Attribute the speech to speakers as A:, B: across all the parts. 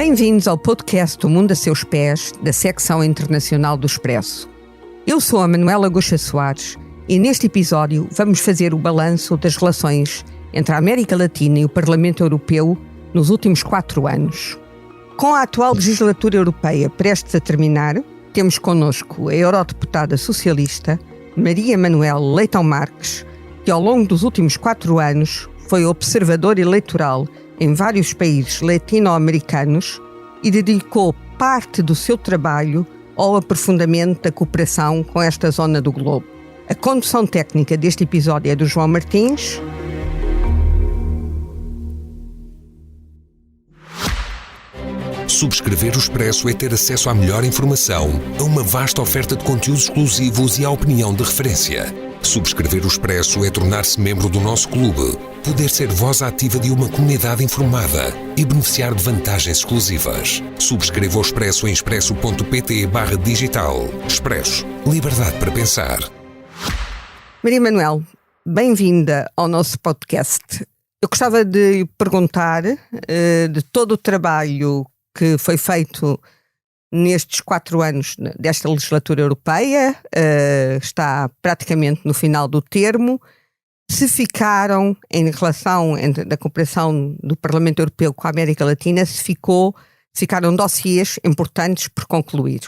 A: Bem-vindos ao podcast O Mundo a Seus Pés, da secção internacional do Expresso. Eu sou a Manuela Goxa Soares e neste episódio vamos fazer o balanço das relações entre a América Latina e o Parlamento Europeu nos últimos 4 anos. Com a atual legislatura europeia prestes a terminar, temos connosco a eurodeputada socialista Maria Manuel Leitão Marques, que ao longo dos últimos 4 anos foi observadora eleitoral em vários países latino-americanos e dedicou parte do seu trabalho ao aprofundamento da cooperação com esta zona do globo. A condução técnica deste episódio é do João Martins.
B: Subscrever o Expresso é ter acesso à melhor informação, a uma vasta oferta de conteúdos exclusivos e à opinião de referência. Subscrever o Expresso é tornar-se membro do nosso clube, poder ser voz ativa de uma comunidade informada e beneficiar de vantagens exclusivas. Subscreva o Expresso em expresso.pt/digital. Expresso. Liberdade para pensar.
A: Maria Manuel, bem-vinda ao nosso podcast. Eu gostava de perguntar de todo o trabalho que foi feito nestes 4 anos desta legislatura europeia, está praticamente no final do termo, se ficaram, em relação da cooperação do Parlamento Europeu com a América Latina, ficaram dossiês importantes por concluir.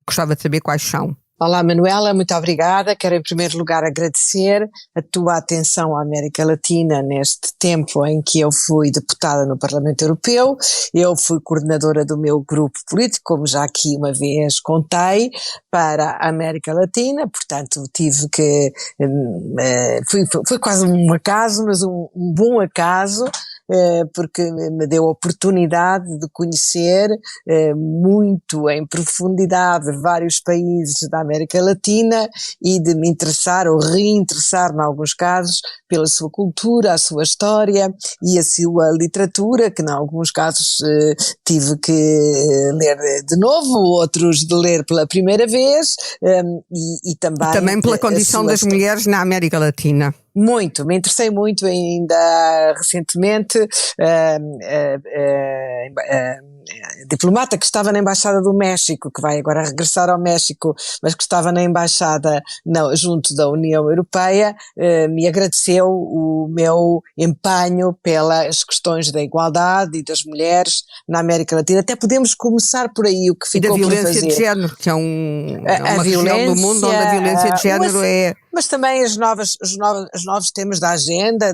A: Gostava de saber quais são.
C: Olá Manuela, muito obrigada. Quero em primeiro lugar agradecer a tua atenção à América Latina neste tempo em que eu fui deputada no Parlamento Europeu. Eu fui coordenadora do meu grupo político, como já aqui uma vez contei, para a América Latina, portanto tive que, foi quase um acaso, mas um bom acaso, porque me deu a oportunidade de conhecer muito em profundidade vários países da América Latina e de me interessar ou reinteressar, em alguns casos, pela sua cultura, a sua história e a sua literatura, que em alguns casos tive que ler de novo, outros de ler pela primeira vez, e também
A: pela condição das mulheres na América Latina.
C: Muito, me interessei muito ainda recentemente, diplomata que estava na Embaixada do México, que vai agora regressar ao México, mas que estava na Embaixada junto da União Europeia, me agradeceu o meu empenho pelas questões da igualdade e das mulheres na América Latina. Até podemos começar por aí, o que ficou por fazer.
A: E da violência de género, que é uma região do mundo onde a violência de género
C: Mas também os novos temas da agenda,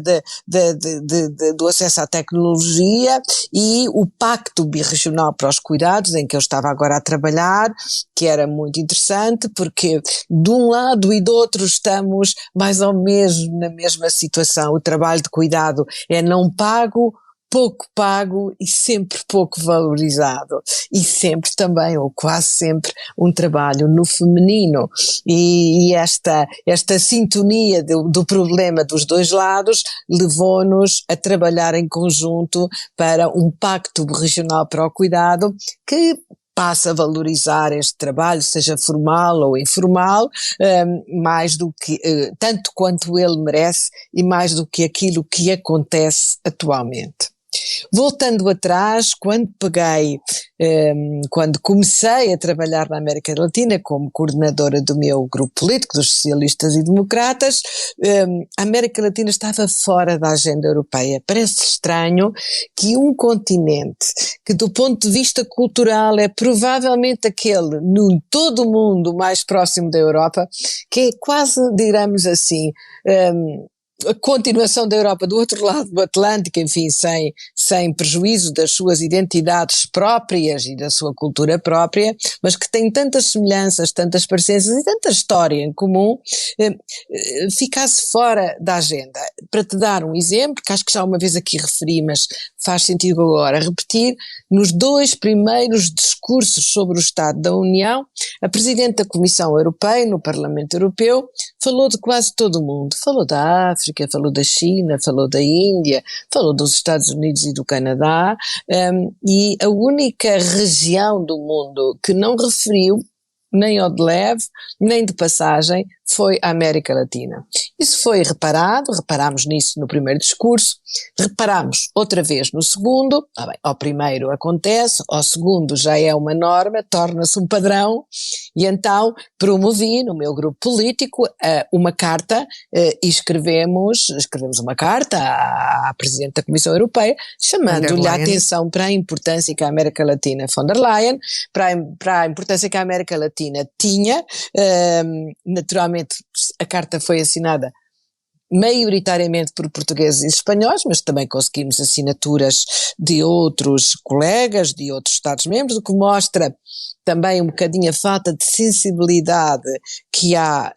C: do acesso à tecnologia e o Pacto Birregional para os Cuidados, em que eu estava agora a trabalhar, que era muito interessante, porque de um lado e do outro estamos mais ou menos na mesma situação. O trabalho de cuidado é não pago, pouco pago e sempre pouco valorizado, e sempre também, ou quase sempre, um trabalho no feminino, e esta sintonia do problema dos dois lados levou-nos a trabalhar em conjunto para um pacto regional para o cuidado que passa a valorizar este trabalho, seja formal ou informal, mais do que, tanto quanto ele merece e mais do que aquilo que acontece atualmente. Voltando atrás, quando comecei a trabalhar na América Latina como coordenadora do meu grupo político, dos socialistas e democratas, a América Latina estava fora da agenda europeia. Parece estranho que um continente que do ponto de vista cultural é provavelmente aquele no todo o mundo mais próximo da Europa, que é quase, digamos assim, a continuação da Europa do outro lado do Atlântico, enfim, sem prejuízo das suas identidades próprias e da sua cultura própria, mas que tem tantas semelhanças, tantas parecenças e tanta história em comum, ficasse fora da agenda. Para te dar um exemplo, que acho que já uma vez aqui referi, mas faz sentido agora repetir, nos 2 primeiros discursos sobre o Estado da União, a Presidente da Comissão Europeia, no Parlamento Europeu, falou de quase todo o mundo. Falou da África, falou da China, falou da Índia, falou dos Estados Unidos e do Canadá, e a única região do mundo que não referiu, nem ao de leve, nem de passagem, foi a América Latina. Isso foi reparámos nisso no primeiro discurso, reparámos outra vez no segundo, ao primeiro acontece, ao segundo já é uma norma, torna-se um padrão, e então promovi no meu grupo político uma carta e escrevemos uma carta à Presidente da Comissão Europeia, chamando-lhe a atenção para a importância que a América Latina, von der Leyen, para a importância que a América Latina tinha. Naturalmente a carta foi assinada maioritariamente por portugueses e espanhóis, mas também conseguimos assinaturas de outros colegas, de outros Estados-membros, o que mostra também um bocadinho a falta de sensibilidade que há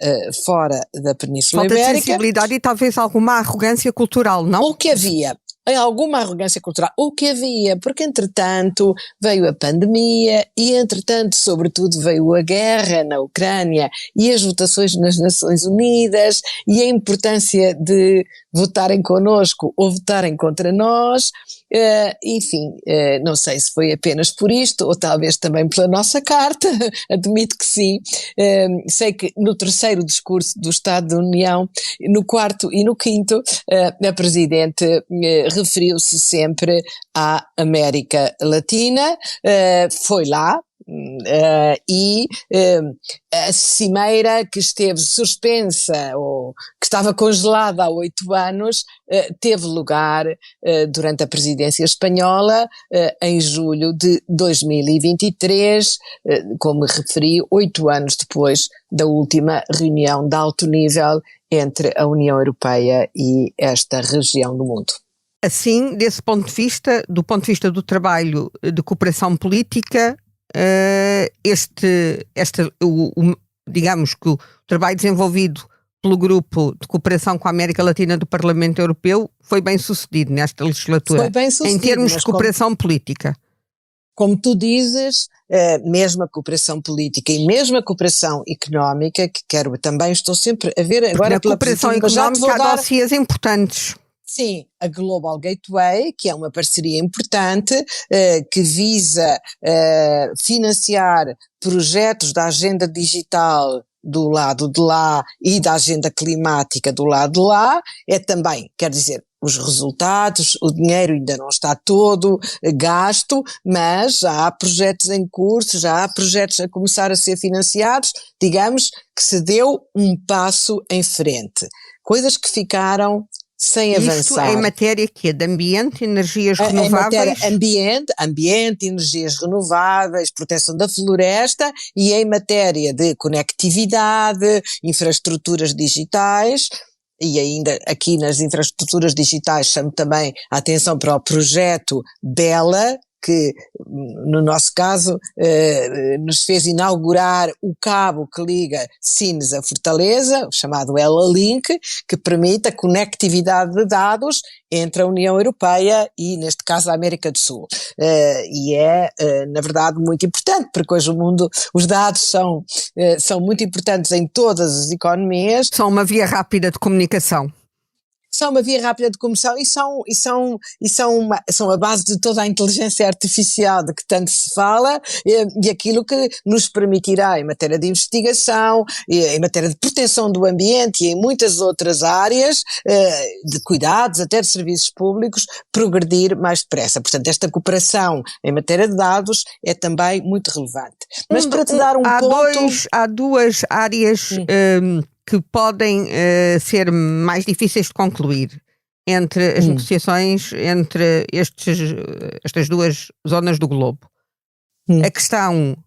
C: fora da Península Ibérica.
A: Falta de sensibilidade e talvez alguma arrogância cultural, não?
C: O que havia. Alguma arrogância cultural, o que havia, porque entretanto veio a pandemia e entretanto sobretudo veio a guerra na Ucrânia e as votações nas Nações Unidas e a importância de votarem connosco ou votarem contra nós, enfim, não sei se foi apenas por isto ou talvez também pela nossa carta, admito que sim. Sei que no terceiro discurso do Estado da União, no quarto e no quinto, a Presidente referiu-se sempre à América Latina, foi lá, e a cimeira que esteve suspensa ou que estava congelada há 8 anos teve lugar durante a presidência espanhola em julho de 2023, como referi, 8 anos depois da última reunião de alto nível entre a União Europeia e esta região do mundo.
A: Assim, desse ponto de vista, do ponto de vista do trabalho de cooperação política, digamos que o trabalho desenvolvido pelo Grupo de Cooperação com a América Latina do Parlamento Europeu foi bem sucedido nesta legislatura,
C: foi bem sucedido,
A: em termos de cooperação política.
C: Como tu dizes, mesmo a cooperação política e mesmo a cooperação económica, que quero também, estou sempre a ver agora
A: na cooperação económica há dossiês importantes.
C: Sim, a Global Gateway, que é uma parceria importante, que visa financiar projetos da agenda digital do lado de lá e da agenda climática do lado de lá, é também, quer dizer, os resultados, o dinheiro ainda não está todo gasto, mas já há projetos em curso, já há projetos a começar a ser financiados, digamos que se deu um passo em frente. Coisas que ficaram sem avançar.
A: Isto em matéria que é de ambiente, energias renováveis?
C: Em matéria ambiente, energias renováveis, proteção da floresta e em matéria de conectividade, infraestruturas digitais. E ainda aqui nas infraestruturas digitais chamo também a atenção para o projeto Bela, que no nosso caso nos fez inaugurar o cabo que liga Sines a Fortaleza, o chamado Ela Link, que permite a conectividade de dados entre a União Europeia e, neste caso, a América do Sul. E é, na verdade, muito importante, porque hoje o mundo, os dados são muito importantes em todas as economias.
A: São uma via rápida de comunicação.
C: São uma via rápida de comunicação e são a base de toda a inteligência artificial de que tanto se fala e aquilo que nos permitirá em matéria de investigação, em matéria de proteção do ambiente e em muitas outras áreas de cuidados, até de serviços públicos, progredir mais depressa. Portanto, esta cooperação em matéria de dados é também muito relevante. Mas para te dar
A: há duas áreas que podem ser mais difíceis de concluir entre as negociações entre estas duas zonas do globo. A questão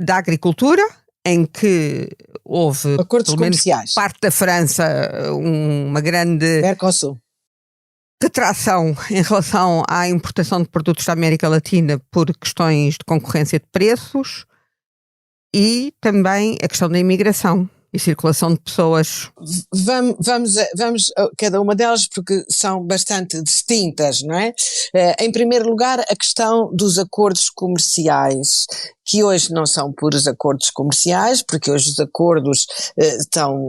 A: da agricultura, em que houve,
C: acordos
A: pelo menos
C: comerciais,
A: parte da França, uma grande
C: Mercosul,
A: retração em relação à importação de produtos da América Latina por questões de concorrência de preços, e também a questão da imigração e circulação de pessoas.
C: Vamos a cada uma delas porque são bastante distintas, não é? Em primeiro lugar, a questão dos acordos comerciais, que hoje não são puros acordos comerciais, porque hoje os acordos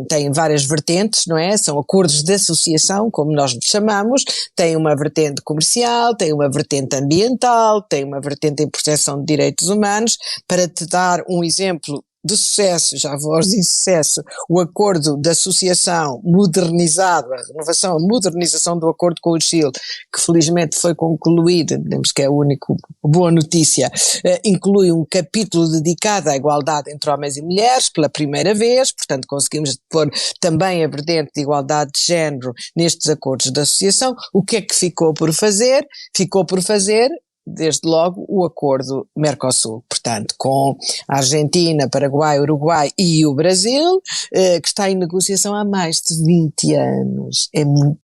C: têm várias vertentes, não é? São acordos de associação, como nós chamamos, tem uma vertente comercial, tem uma vertente ambiental, tem uma vertente em proteção de direitos humanos. Para te dar um exemplo de sucesso, já vou aos de sucesso, o acordo de associação modernizado, a modernização do acordo com o Chile, que felizmente foi concluído, digamos que é a única boa notícia, inclui um capítulo dedicado à igualdade entre homens e mulheres pela primeira vez, portanto conseguimos pôr também a vertente de igualdade de género nestes acordos de associação. O que é que ficou por fazer? Ficou por fazer, desde logo, o acordo Mercosul, portanto, com a Argentina, Paraguai, Uruguai e o Brasil, que está em negociação há mais de 20 anos.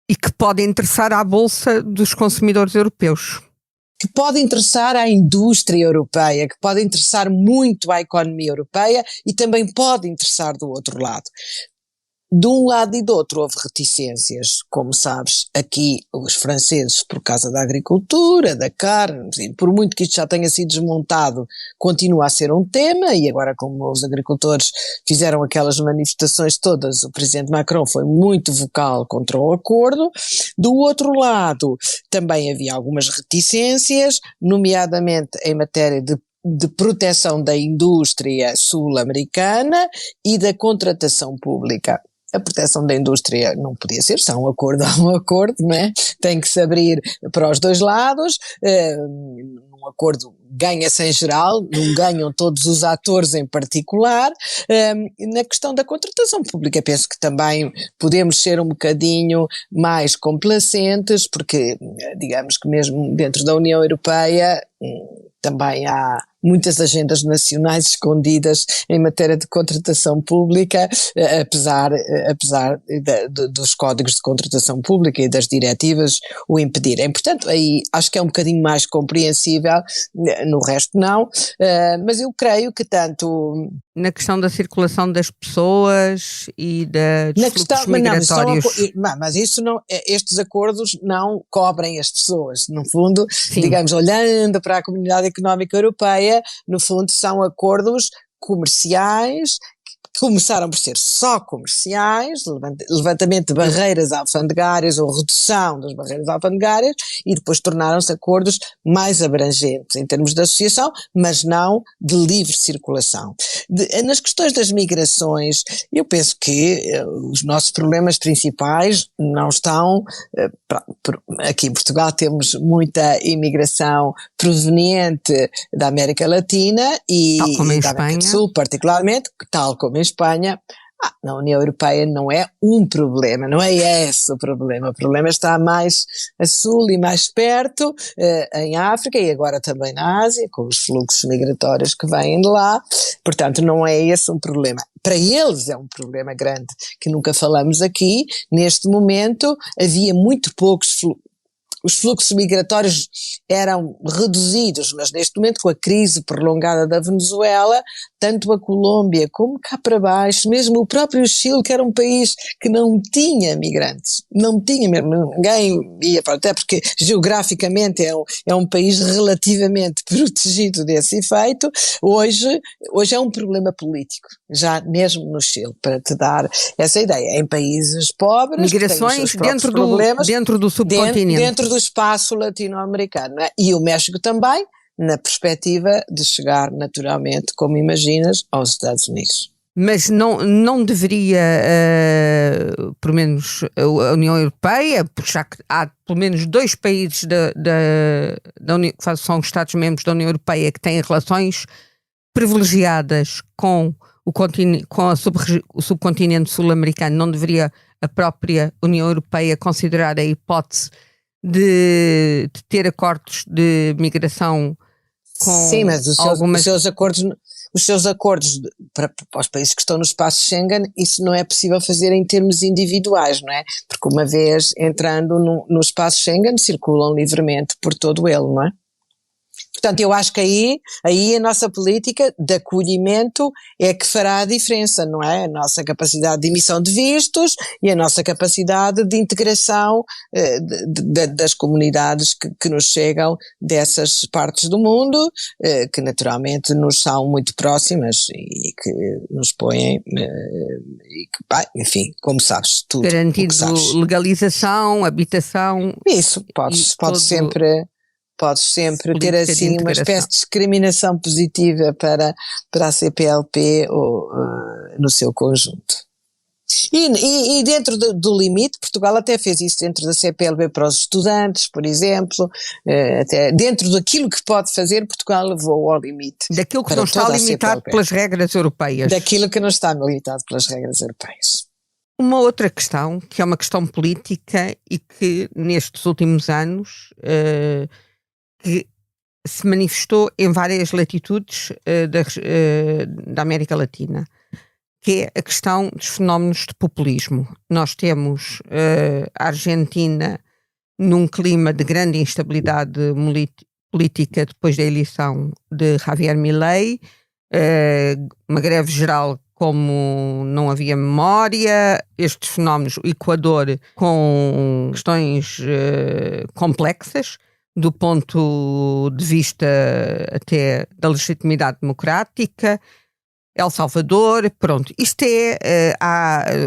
A: E que pode interessar à Bolsa dos consumidores europeus.
C: Que pode interessar à indústria europeia, que pode interessar muito à economia europeia e também pode interessar do outro lado. De um lado e do outro houve reticências, como sabes, aqui os franceses por causa da agricultura, da carne, por muito que isto já tenha sido desmontado, continua a ser um tema, e agora como os agricultores fizeram aquelas manifestações todas, o presidente Macron foi muito vocal contra o acordo. Do outro lado também havia algumas reticências, nomeadamente em matéria de proteção da indústria sul-americana e da contratação pública. A proteção da indústria não podia ser, se há um acordo, não é? Tem que se abrir para os dois lados, um acordo ganha-se em geral, não ganham todos os atores em particular. Na questão da contratação pública penso que também podemos ser um bocadinho mais complacentes, porque digamos que mesmo dentro da União Europeia também há muitas agendas nacionais escondidas em matéria de contratação pública, apesar dos códigos de contratação pública e das diretivas o impedirem. Portanto, aí acho que é um bocadinho mais compreensível, no resto não, mas eu creio que tanto...
A: Na questão da circulação das pessoas e dos fluxos migratórios.
C: Mas isso não, estes acordos não cobrem as pessoas, no fundo, sim, digamos, olhando para a Comunidade Económica Europeia, no fundo são acordos comerciais que começaram por ser só comerciais, levantamento de barreiras alfandegárias ou redução das barreiras alfandegárias, e depois tornaram-se acordos mais abrangentes em termos de associação, mas não de livre circulação. Nas questões das migrações, eu penso que os nossos problemas principais não estão, aqui em Portugal temos muita imigração proveniente da América Latina e da América do Sul particularmente, tal como em Espanha. Na União Europeia não é um problema, não é esse o problema está mais a sul e mais perto, em África e agora também na Ásia, com os fluxos migratórios que vêm de lá, portanto não é esse um problema. Para eles é um problema grande, que nunca falamos aqui. Neste momento havia muito poucos os fluxos migratórios eram reduzidos, mas neste momento com a crise prolongada da Venezuela, tanto a Colômbia como cá para baixo, mesmo o próprio Chile, que era um país que não tinha migrantes, não tinha mesmo, ninguém ia para, até porque geograficamente é um país relativamente protegido desse efeito, hoje é um problema político, já mesmo no Chile, para te dar essa ideia, em países pobres,
A: migrações dentro do subcontinente.
C: Dentro do espaço latino-americano, né? E o México também, na perspectiva de chegar naturalmente, como imaginas, aos Estados Unidos.
A: Mas não deveria, pelo menos a União Europeia, porque já que há pelo menos 2 países da União, que são Estados-membros da União Europeia que têm relações privilegiadas com o subcontinente sul-americano, não deveria a própria União Europeia considerar a hipótese de ter acordos de migração com...
C: Sim, mas os seus acordos para os países que estão no espaço Schengen, isso não é possível fazer em termos individuais, não é? Porque uma vez entrando no espaço Schengen, circulam livremente por todo ele, não é? Portanto, eu acho que aí a nossa política de acolhimento é que fará a diferença, não é? A nossa capacidade de emissão de vistos e a nossa capacidade de integração das comunidades que nos chegam dessas partes do mundo, que naturalmente nos são muito próximas e que nos põem, e que, enfim, como sabes, tudo.
A: Garantido legalização, habitação.
C: Isso, pode sempre... podes sempre ter assim uma espécie de discriminação positiva para a CPLP ou no seu conjunto. E dentro do limite, Portugal até fez isso dentro da CPLP para os estudantes, por exemplo, até dentro daquilo que pode fazer, Portugal levou ao limite.
A: Daquilo que não está limitado pelas regras europeias.
C: Daquilo que não está limitado pelas regras europeias.
A: Uma outra questão, que é uma questão política e que nestes últimos anos que se manifestou em várias latitudes da América Latina, que é a questão dos fenómenos de populismo. Nós temos a Argentina num clima de grande instabilidade política depois da eleição de Javier Milei, uma greve geral como não havia memória, estes fenómenos, o Equador com questões complexas, do ponto de vista até da legitimidade democrática, El Salvador, pronto, isto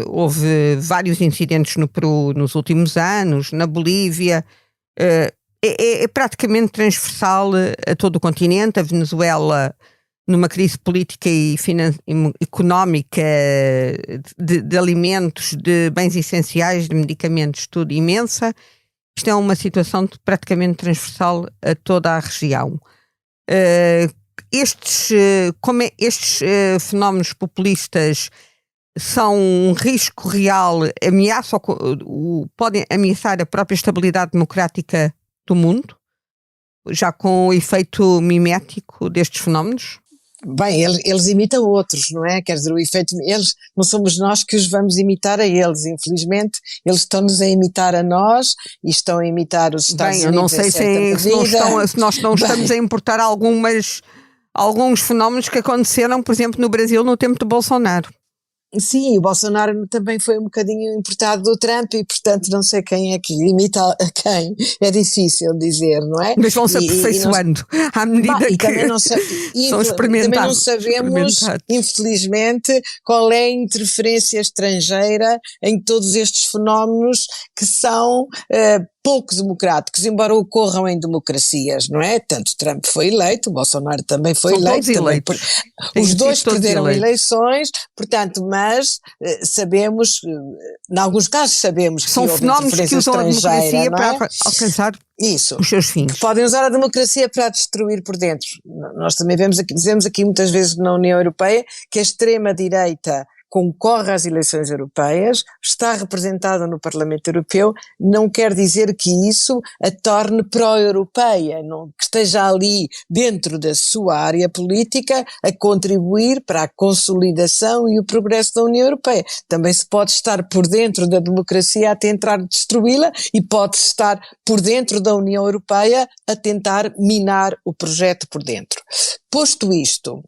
A: houve vários incidentes no Peru nos últimos anos, na Bolívia, é praticamente transversal a todo o continente. A Venezuela numa crise política e económica, de alimentos, de bens essenciais, de medicamentos, tudo imensa. Isto é uma situação praticamente transversal a toda a região. Estes fenómenos populistas são um risco real, podem ameaçar a própria estabilidade democrática do mundo, já com o efeito mimético destes fenómenos?
C: Bem, eles imitam outros, não é? Quer dizer, o efeito, eles, não somos nós que os vamos imitar a eles, infelizmente, eles estão-nos a imitar a nós e estão a imitar os Estados Unidos.
A: Eu não sei se nós não estamos a importar alguns fenómenos que aconteceram, por exemplo, no Brasil no tempo de Bolsonaro.
C: Sim, o Bolsonaro também foi um bocadinho importado do Trump e, portanto, não sei quem é que imita a quem, é difícil dizer, não é?
A: Mas vão-se aperfeiçoando à medida que são experimentados.
C: Também não sabemos, infelizmente, qual é a interferência estrangeira em todos estes fenómenos que são pouco democráticos, embora ocorram em democracias, não é? Tanto Trump foi eleito, o Bolsonaro também foi eleito. Os dois perderam eleições, portanto, mas sabemos, em alguns casos sabemos que
A: são fenómenos que usam a democracia para alcançar os seus fins.
C: Que podem usar a democracia para a destruir por dentro. Nós também dizemos aqui muitas vezes na União Europeia que a extrema-direita concorre às eleições europeias, está representada no Parlamento Europeu, não quer dizer que isso a torne pró-europeia, que esteja ali dentro da sua área política a contribuir para a consolidação e o progresso da União Europeia. Também se pode estar por dentro da democracia a tentar destruí-la e pode-se estar por dentro da União Europeia a tentar minar o projeto por dentro. Posto isto,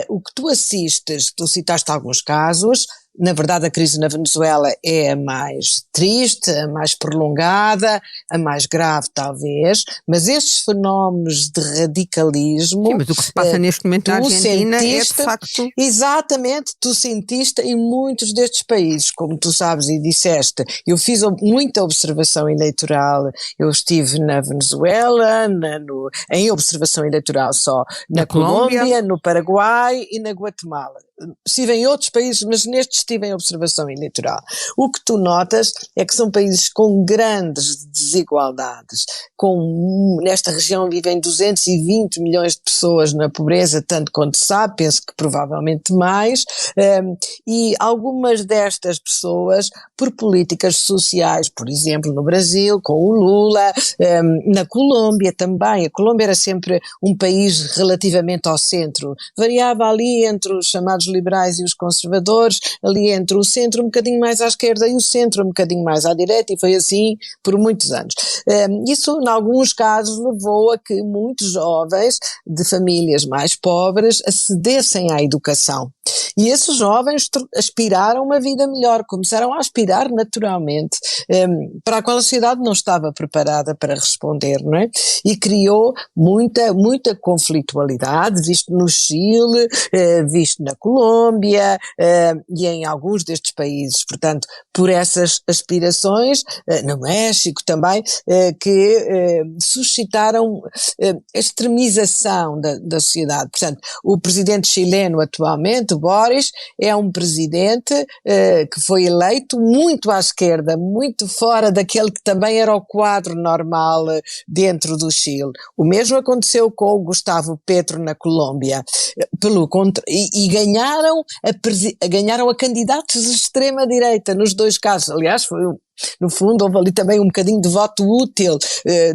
C: o que tu assistes, tu citaste alguns casos, na verdade a crise na Venezuela é a mais triste, a mais prolongada, a mais grave talvez, mas estes fenómenos de radicalismo…
A: Sim, mas o que se passa neste momento na Argentina é de facto…
C: Exatamente, tu sentiste em muitos destes países, como tu sabes e disseste, eu fiz muita observação eleitoral, eu estive na Venezuela, em observação eleitoral só, na Colômbia, no Paraguai e na Guatemala. Estive em outros países, mas nestes estive em observação eleitoral. O que tu notas é que são países com grandes desigualdades. Nesta região vivem 220 milhões de pessoas na pobreza, tanto quanto se sabe, penso que provavelmente mais, e algumas destas pessoas, por políticas sociais, por exemplo, no Brasil, com o Lula, na Colômbia também. A Colômbia era sempre um país relativamente ao centro, variava ali entre os chamados liberais e os conservadores, ali entre o centro um bocadinho mais à esquerda e o centro um bocadinho mais à direita, e foi assim por muitos anos. Isso, em alguns casos, levou a que muitos jovens de famílias mais pobres acedessem à educação. E esses jovens aspiraram a uma vida melhor, começaram a aspirar naturalmente, para a qual a sociedade não estava preparada para responder, não é? E criou muita conflitualidade, visto no Chile, visto na Colômbia, e em alguns destes países, portanto, por essas aspirações, no México também, que suscitaram a extremização da sociedade. Portanto, o presidente chileno atualmente, Boris, é um presidente que foi eleito muito à esquerda, muito fora daquele que também era o quadro normal dentro do Chile. O mesmo aconteceu com o Gustavo Petro na Colômbia. Ganharam a candidatos de extrema-direita nos dois casos. Aliás, no fundo, houve ali também um bocadinho de voto útil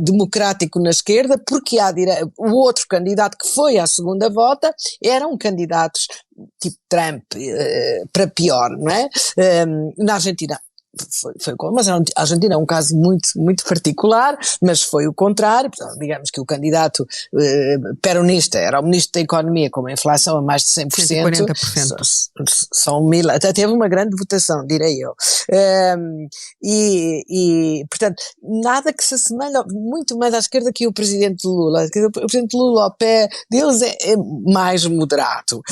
C: democrático na esquerda, porque o outro candidato que foi à segunda volta eram candidatos tipo Trump, para pior, não é? Na Argentina mas a Argentina é um caso muito particular, mas foi o contrário. Digamos que o candidato peronista era o ministro da Economia, com uma inflação a mais de 100%, 140%. Até teve uma grande votação, direi eu. Portanto, nada que se assemelhe muito mais à esquerda que o presidente Lula. O presidente Lula, ao pé deles, é mais moderado.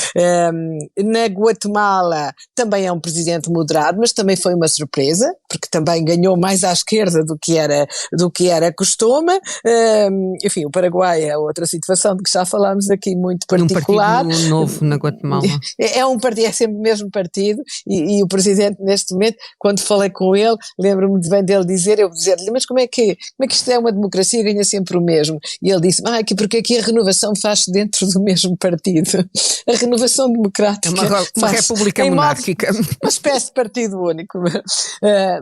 C: Na Guatemala também é um presidente moderado, mas também foi uma surpresa, porque também ganhou mais à esquerda do que era costume. Enfim, o Paraguai é outra situação de que já falámos aqui, muito particular.
A: Um partido novo na Guatemala.
C: É um partido, é sempre o mesmo partido, e o presidente, neste momento, quando falei com ele, lembro-me bem dele dizer-lhe, mas como é que isto é uma democracia, ganha sempre o mesmo? E ele disse, porque aqui a renovação faz-se dentro do mesmo partido. A renovação democrática
A: é uma república monárquica.
C: Uma espécie de partido único.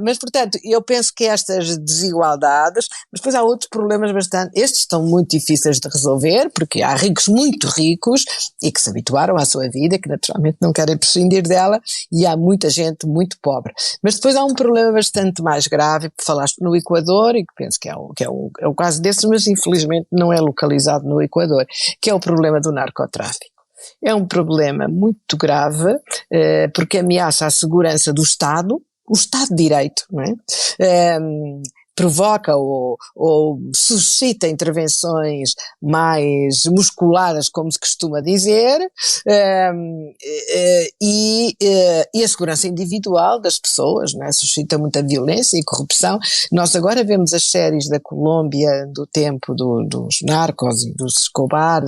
C: Mas, portanto, eu penso que estas desigualdades, mas depois há outros problemas estes estão muito difíceis de resolver, porque há ricos muito ricos e que se habituaram à sua vida, que naturalmente não querem prescindir dela, e há muita gente muito pobre. Mas depois há um problema bastante mais grave, que falaste no Equador, e que penso que é o caso desses, mas infelizmente não é localizado no Equador, que é o problema do narcotráfico. É um problema muito grave, porque ameaça a segurança do Estado, o Estado de Direito, não é? Provoca ou suscita intervenções mais musculadas, como se costuma dizer, e a segurança individual das pessoas, não é? Suscita muita violência e corrupção. Nós agora vemos as séries da Colômbia do tempo dos narcos e dos Escobar,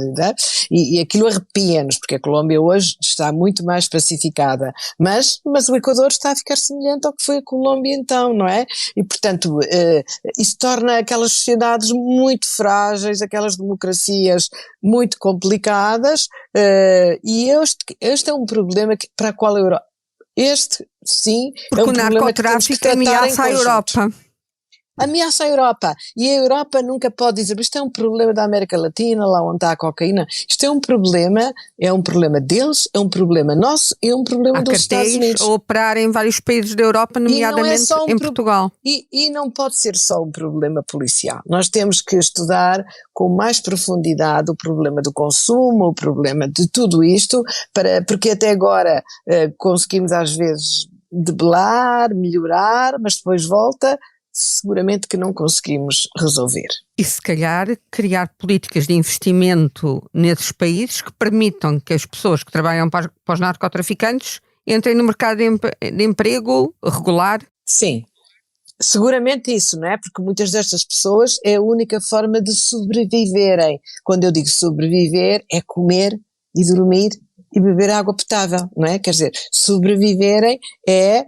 C: e aquilo arrepia-nos, porque a Colômbia hoje está muito mais pacificada, mas o Equador está a ficar semelhante ao que foi a Colômbia então, não é? E portanto, isso torna aquelas sociedades muito frágeis, aquelas democracias muito complicadas, e este é um problema para o qual a Europa... Este, sim,
A: porque
C: é um
A: o
C: problema que temos que tratar
A: ameaça a Europa.
C: Ameaça a Europa, e a Europa nunca pode dizer, isto é um problema da América Latina, lá onde está a cocaína. Isto é um problema deles, é um problema nosso, é um problema dos Estados Unidos.
A: A operar em vários países da Europa, nomeadamente em Portugal.
C: E não pode ser só um problema policial. Nós temos que estudar com mais profundidade o problema do consumo, o problema de tudo isto, porque até agora conseguimos às vezes debelar, melhorar, mas depois volta. Seguramente que não conseguimos resolver.
A: E se calhar criar políticas de investimento nesses países que permitam que as pessoas que trabalham para os narcotraficantes entrem no mercado de emprego regular?
C: Sim, seguramente isso, não é? Porque muitas destas pessoas é a única forma de sobreviverem. Quando eu digo sobreviver, é comer e dormir e beber água potável, não é? Quer dizer, sobreviverem e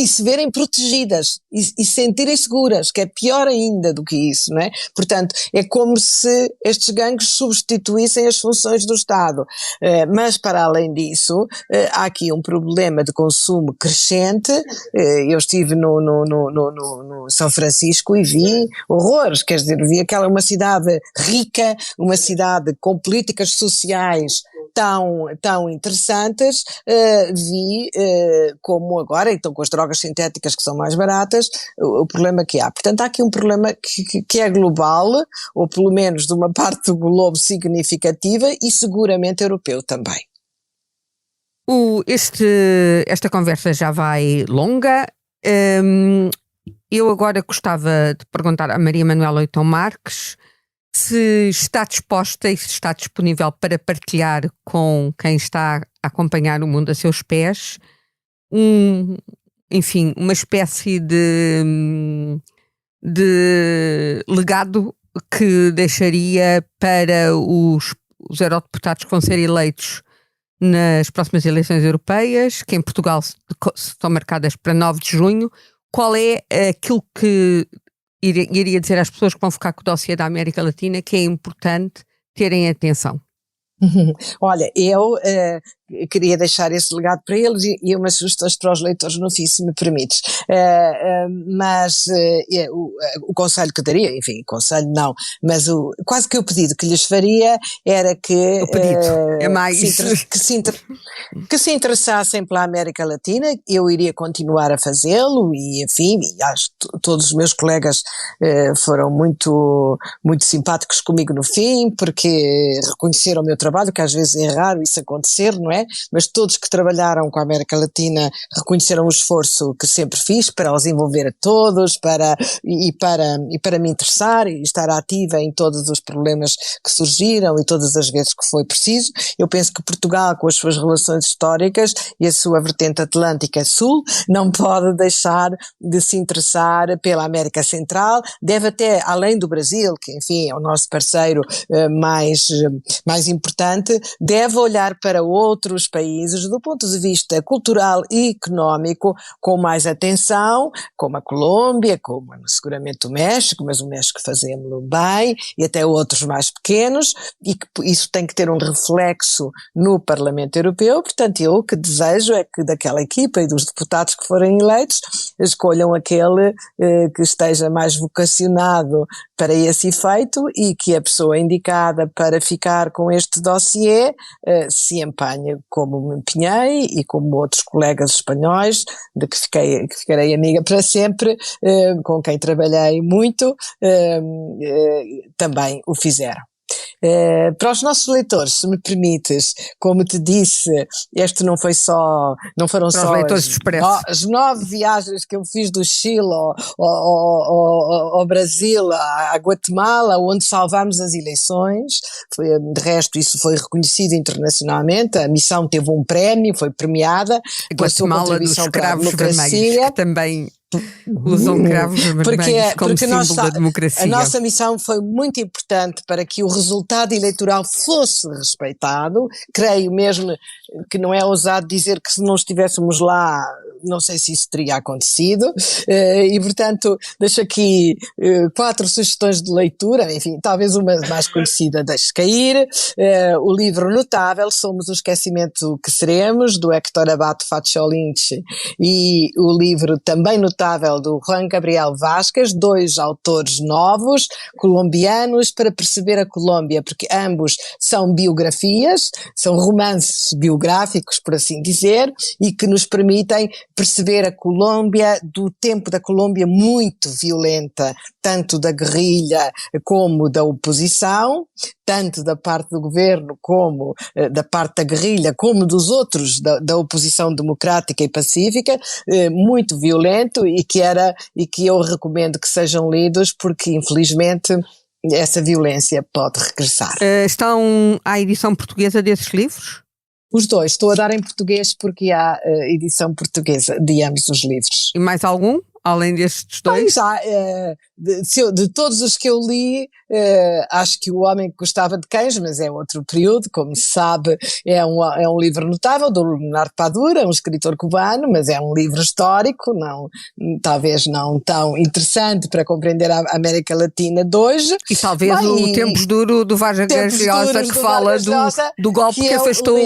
C: se verem protegidas e sentirem seguras, que é pior ainda do que isso, não é? Portanto, é como se estes gangues substituíssem as funções do Estado. Mas, para além disso, há aqui um problema de consumo crescente. Eu estive no São Francisco e vi horrores, quer dizer, vi uma cidade rica, uma cidade com políticas sociais tão interessantes, vi como agora, então com as drogas sintéticas que são mais baratas, o problema que há. Portanto, há aqui um problema que é global, ou pelo menos de uma parte do globo significativa, e seguramente europeu também.
A: Esta conversa já vai longa. Eu agora gostava de perguntar à Maria Manuela Leitão Marques se está disposta e se está disponível para partilhar com quem está a acompanhar o mundo a seus pés, enfim, uma espécie de legado que deixaria para os eurodeputados que vão ser eleitos nas próximas eleições europeias, que em Portugal estão marcadas para 9 de junho. Qual é aquilo que iria dizer às pessoas que vão ficar com o dossiê da América Latina que é importante terem atenção?
C: Olha, eu queria deixar esse legado para eles e umas sugestões para os leitores no fim, se me permites. Mas o conselho que daria, enfim, conselho não, mas quase que o pedido que lhes faria era que,
A: o pedido é mais
C: que se interessassem pela América Latina. Eu iria continuar a fazê-lo e, enfim, acho que todos os meus colegas foram muito, muito simpáticos comigo no fim, porque reconheceram o meu trabalho, que às vezes é raro isso acontecer, não é? Mas todos que trabalharam com a América Latina reconheceram o esforço que sempre fiz para os envolver a todos, para me interessar e estar ativa em todos os problemas que surgiram e todas as vezes que foi preciso. Eu penso que Portugal, com as suas relações históricas e a sua vertente atlântica sul, não pode deixar de se interessar pela América Central, deve até, além do Brasil, que enfim é o nosso parceiro mais importante, deve olhar para outros países do ponto de vista cultural e económico com mais atenção, como a Colômbia, como seguramente o México, mas o México fazemos-lo bem, e até outros mais pequenos, e que isso tem que ter um reflexo no Parlamento Europeu. Portanto, eu o que desejo é que daquela equipa e dos deputados que forem eleitos escolham aquele que esteja mais vocacionado para esse efeito e que a pessoa indicada para ficar com este dossiê se empenhe como me empenhei e como outros colegas espanhóis, de que ficarei amiga para sempre, com quem trabalhei muito, também o fizeram. Para os nossos leitores, se me permites, como te disse, este não foram só as 9 viagens que eu fiz do Chile ao Brasil, à Guatemala, onde salvámos as eleições. De resto, isso foi reconhecido internacionalmente, a missão teve um prémio, foi premiada.
A: Guatemala dos cravos vermelhos, que também usam cravos vermelhos como símbolo da democracia.
C: A nossa missão foi muito importante para que o resultado eleitoral fosse respeitado. Creio mesmo que não é ousado dizer que se não estivéssemos lá, não sei se isso teria acontecido, e portanto deixo aqui 4 sugestões de leitura, enfim, talvez uma mais conhecida deixe cair, o livro notável Somos o Esquecimento que Seremos, do Héctor Abad Faciolinci, e o livro também notável do Juan Gabriel Vázquez, 2 autores novos, colombianos, para perceber a Colômbia, porque ambos são biografias, são romances biográficos, por assim dizer, e que nos permitem perceber a Colômbia, do tempo da Colômbia muito violenta, tanto da guerrilha como da oposição, tanto da parte do governo como da parte da guerrilha, como dos outros da oposição democrática e pacífica, muito violento e que eu recomendo que sejam lidos, porque infelizmente essa violência pode regressar.
A: Estão à edição portuguesa desses livros?
C: Os 2, estou a dar em português porque há edição portuguesa de ambos os livros.
A: E mais algum, além destes 2?
C: De todos os que eu li, acho que O Homem que Gostava de Cães, mas é outro período, como se sabe, é um livro notável do Leonardo Padura, um escritor cubano, mas é um livro histórico, talvez não tão interessante para compreender a América Latina de hoje.
A: E talvez o Tempos Duro do Vargas Llosa, que fala do golpe que afastou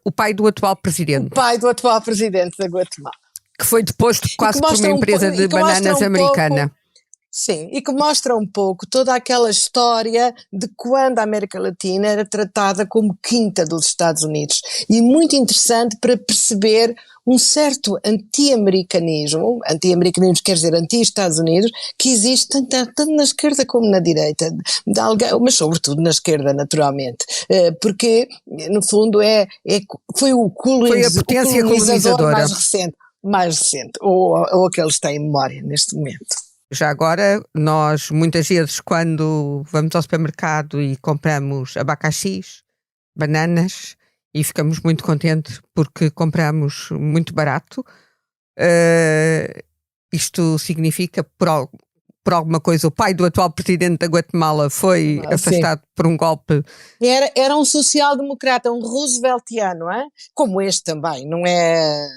A: o pai do atual presidente.
C: O pai do atual presidente da Guatemala.
A: Que foi deposto quase por uma empresa de bananas americana.
C: Sim, e que mostra um pouco toda aquela história de quando a América Latina era tratada como quinta dos Estados Unidos. E muito interessante para perceber um certo anti-americanismo quer dizer anti-Estados Unidos, que existe tanto na esquerda como na direita, mas sobretudo na esquerda, naturalmente, porque no fundo foi o colonizador mais recente, ou que eles têm em memória neste momento.
A: Já agora, nós muitas vezes quando vamos ao supermercado e compramos abacaxis, bananas, e ficamos muito contentes porque compramos muito barato, isto significa, por alguma coisa, o pai do atual presidente da Guatemala foi afastado por um golpe.
C: Era um social-democrata, um rooseveltiano, como este também, não é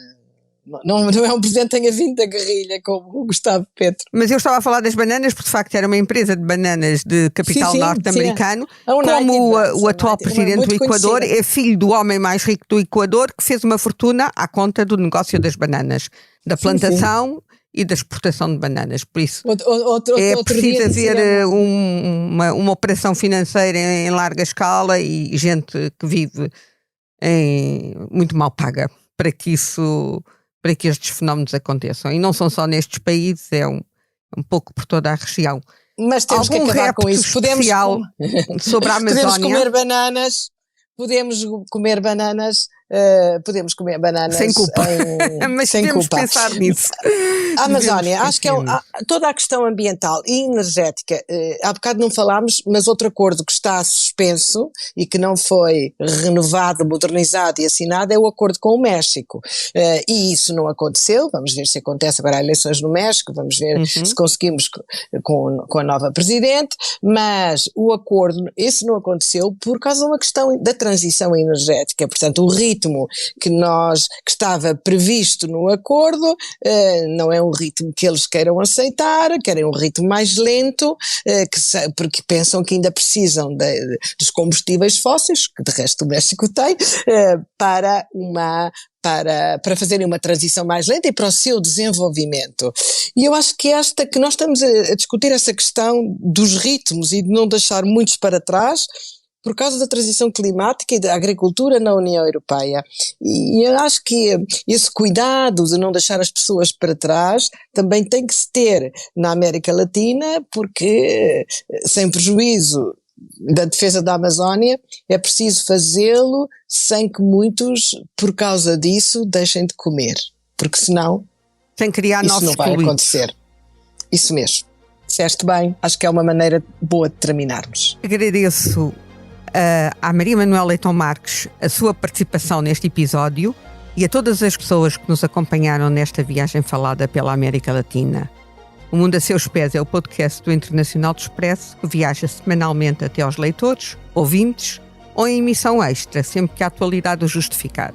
C: um presidente que tenha vindo da guerrilha como o Gustavo Petro.
A: Mas eu estava a falar das bananas porque de facto era uma empresa de bananas de capital norte-americano, como o atual presidente do Equador é filho do homem mais rico do Equador, que fez uma fortuna à conta do negócio das bananas, da plantação e da exportação de bananas. Por isso é preciso haver uma operação financeira em larga escala e gente que vive muito mal paga para que estes fenómenos aconteçam. E não são só nestes países, é um pouco por toda a região.
C: Mas temos que acabar com isso.
A: Sobre a Amazónia.
C: Podemos comer bananas
A: sem culpa. Mas
C: sem
A: temos
C: culpa.
A: Que pensar nisso.
C: A Amazónia, acho que toda a questão ambiental e energética, há bocado não falámos, mas outro acordo que está suspenso e que não foi renovado, modernizado e assinado é o acordo com o México. E isso não aconteceu, vamos ver se acontece agora as eleições no México, vamos ver se conseguimos com a nova presidente, mas o acordo, esse não aconteceu por causa de uma questão da transição energética, portanto o ritmo que estava previsto no acordo não é um ritmo que eles queiram aceitar, querem um ritmo mais lento, porque pensam que ainda precisam dos combustíveis fósseis, que de resto o México tem, para fazerem uma transição mais lenta e para o seu desenvolvimento. E eu acho que que nós estamos a discutir essa questão dos ritmos e de não deixar muitos para trás, por causa da transição climática e da agricultura na União Europeia. E eu acho que esse cuidado de não deixar as pessoas para trás também tem que se ter na América Latina, porque, sem prejuízo da defesa da Amazónia, é preciso fazê-lo sem que muitos, por causa disso, deixem de comer. Porque senão,
A: sem criar
C: isso não vai acontecer. Isso mesmo. Disseste bem, acho que é uma maneira boa de terminarmos.
A: Agradeço à Maria Manuela Leitão Marques a sua participação neste episódio e a todas as pessoas que nos acompanharam nesta viagem falada pela América Latina. O Mundo a Seus Pés é o podcast do Internacional do Expresso que viaja semanalmente até aos leitores, ouvintes ou em emissão extra, sempre que a atualidade o justificar.